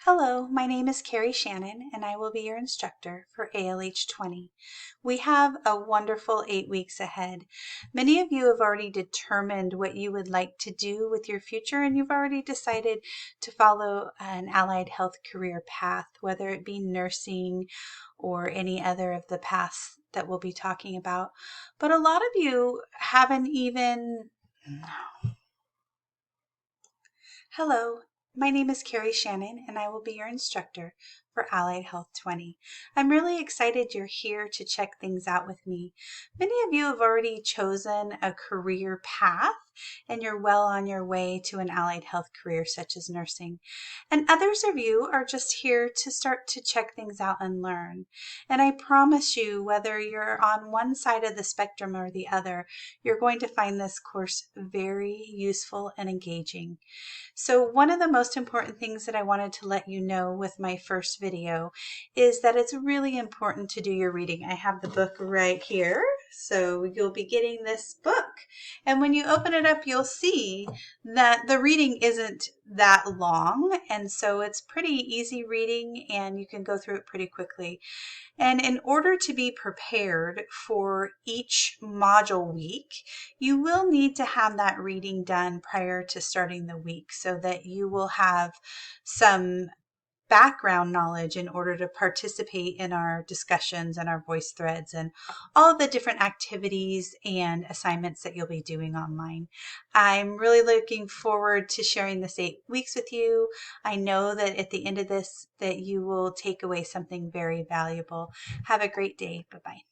Hello, my name is Carrie Shannon, and I will be your instructor for ALH 20. We have a wonderful 8 weeks ahead. Many of you have already determined what you would like to do with your future, and you've already decided to follow an allied health career path, whether it be nursing or any other of the paths that we'll be talking about. But a lot of you haven't even... Hello, my name is Carrie Shannon, and I will be your instructor for Allied Health 20. I'm really excited you're here to check things out with me. Many of you have already chosen a career path, and you're well on your way to an allied health career such as nursing. And others of you are just here to start to check things out and learn. And I promise you, whether you're on one side of the spectrum or the other, you're going to find this course very useful and engaging. So one of the most important things that I wanted to let you know with my first video is that it's really important to do your reading. I have the book right here, so you'll be getting this book. And when you open it up, you'll see that the reading isn't that long, and so it's pretty easy reading and you can go through it pretty quickly. And in order to be prepared for each module week, you will need to have that reading done prior to starting the week so that you will have some background knowledge in order to participate in our discussions and our voice threads and all the different activities and assignments that you'll be doing online. I'm really looking forward to sharing this 8 weeks with you. I know that at the end of this that you will take away something very valuable. Have a great day. Bye-bye.